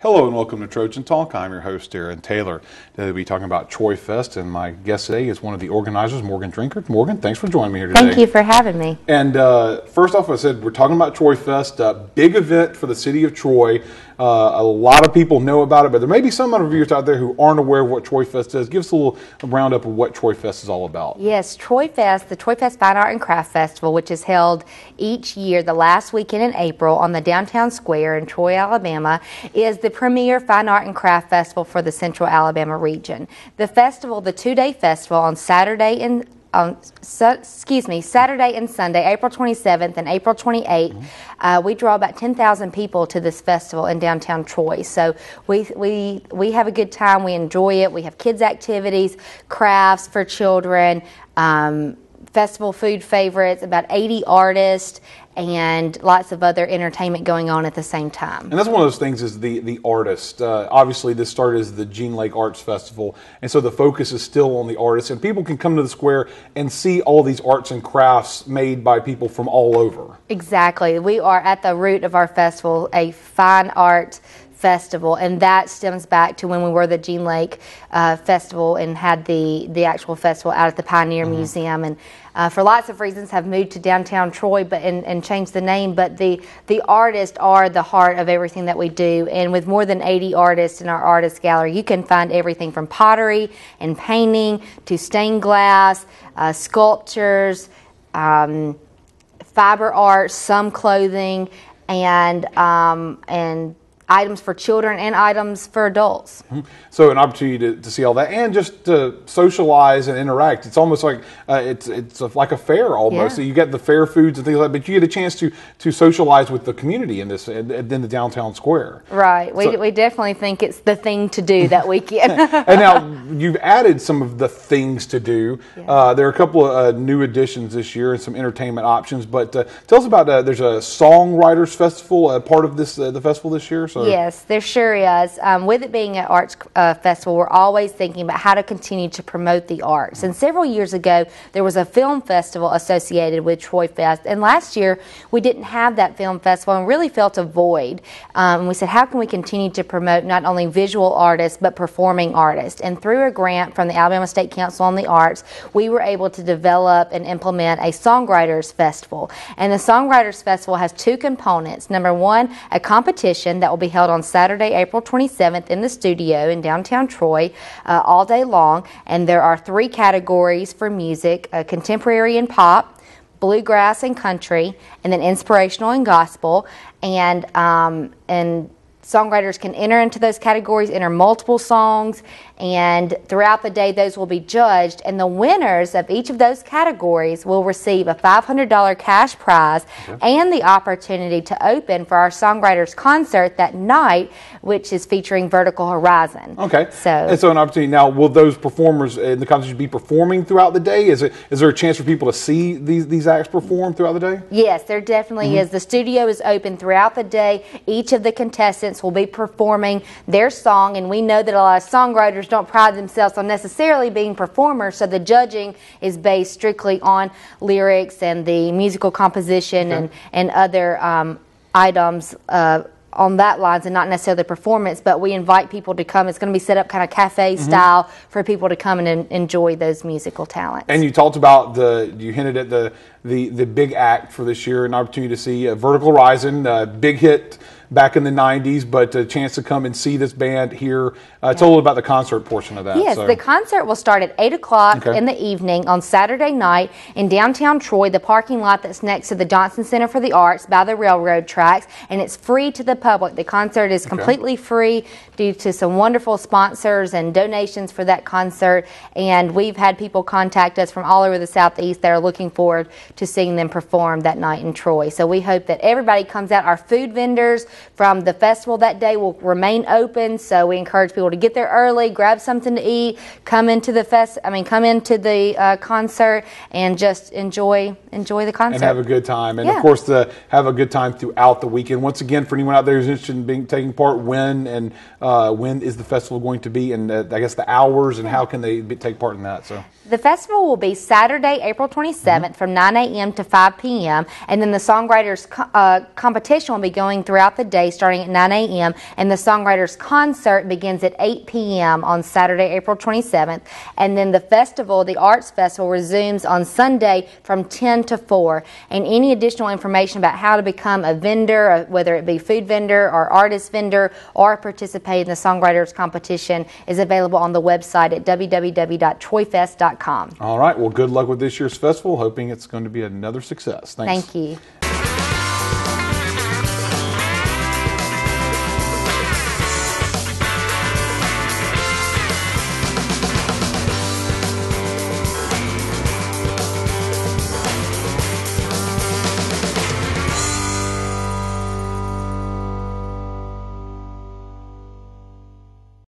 Hello and welcome to Trojan Talk. I'm your host, Darren Taylor. Today we'll be talking about TroyFest, and my guest today is one of the organizers, Morgan Drinkard. Morgan, thanks for joining me here today. Thank you for having me. And first off, I said we're talking about TroyFest, a big event for the city of Troy. A lot of people know about it, but there may be some of you out there who aren't aware of what TroyFest is. Give us a little roundup of what TroyFest is all about. Yes, TroyFest, the TroyFest Fine Art and Craft Festival, which is held each year the last weekend in April on the downtown square in Troy, Alabama, is the premier fine art and craft festival for the Central Alabama region. The festival, the two-day festival on Saturday and Saturday and Sunday, April 27th and April 28th, we draw about 10,000 people to this festival in downtown Troy. So we have a good time. We enjoy it. We have kids' activities, crafts for children, festival food favorites, about 80 artists, and lots of other entertainment going on at the same time. And that's one of those things is the artist. Obviously, this started as the Gene Lake Arts Festival, and so the focus is still on the artists. And people can come to the square and see all these arts and crafts made by people from all over. Exactly. We are at the root of our festival, a fine art festival, and that stems back to when we were the Gene Lake Festival and had the actual festival out at the Pioneer Museum, and for lots of reasons have moved to downtown Troy and changed the name, but the artists are the heart of everything that we do. And with more than 80 artists in our artist gallery, you can find everything from pottery and painting to stained glass, sculptures, fiber art, some clothing, and items for children and items for adults. So an opportunity to see all that and just to socialize and interact. It's almost like it's like a fair almost. Yeah. So you get the fair foods and things like that, but you get a chance to socialize with the community in the downtown square. Right. We definitely think it's the thing to do that weekend. And now you've added some of the things to do. Yeah. There are a couple of new additions this year and some entertainment options, but tell us about there's a Songwriters Festival, part of this the festival this year. So. Yes, there sure is. With it being an arts festival, we're always thinking about how to continue to promote the arts. And several years ago, there was a film festival associated with TroyFest. And last year, we didn't have that film festival and really felt a void. And we said, how can we continue to promote not only visual artists, but performing artists? And through a grant from the Alabama State Council on the Arts, we were able to develop and implement a Songwriters Festival. And the Songwriters Festival has two components. Number one, a competition that will be held on Saturday, April 27th in the studio in downtown Troy all day long. And there are three categories for music, contemporary and pop, bluegrass and country, and then inspirational and gospel. And songwriters can enter into those categories, enter multiple songs, and throughout the day those will be judged, and the winners of each of those categories will receive a $500 cash prize and the opportunity to open for our Songwriters concert that night, which is featuring Vertical Horizon. Okay. So an opportunity. Now, will those performers in the competition be performing throughout the day? Is there a chance for people to see these acts perform throughout the day? Yes, there definitely is. The studio is open throughout the day. Each of the contestants will be performing their song, and we know that a lot of songwriters don't pride themselves on necessarily being performers, so the judging is based strictly on lyrics and the musical composition and other items on that lines, and not necessarily performance, but we invite people to come. It's going to be set up kind of cafe style for people to come and enjoy those musical talents. And you talked about you hinted at the big act for this year, an opportunity to see Vertical Horizon, big hit back in the 90s, but a chance to come and see this band here. Tell a little about the concert portion of that. Yes, the concert will start at 8 o'clock in the evening on Saturday night in downtown Troy, the parking lot that's next to the Johnson Center for the Arts by the railroad tracks, and it's free to the public. The concert is completely free due to some wonderful sponsors and donations for that concert, and we've had people contact us from all over the Southeast that are looking forward to seeing them perform that night in Troy. So we hope that everybody comes out. Our food vendors from the festival that day will remain open, so we encourage people to get there early, grab something to eat, come into the concert, and just enjoy the concert and have a good time. And of course, have a good time throughout the weekend. Once again, for anyone out there who's interested in taking part, when is the festival going to be, and I guess the hours, and how can they take part in that? So the festival will be Saturday, April 27th from 9 a.m. to 5 p.m. and then the Songwriters competition will be going throughout the day starting at 9 a.m. and the Songwriters Concert begins at 8 p.m. on Saturday, April 27th. And then the festival, the Arts Festival, resumes on Sunday from 10 to 4. And any additional information about how to become a vendor, whether it be food vendor or artist vendor, or participate in the Songwriters competition, is available on the website at www.TroyFest.com. All right. Well, good luck with this year's festival. Hoping it's going to be another success. Thanks. Thank you.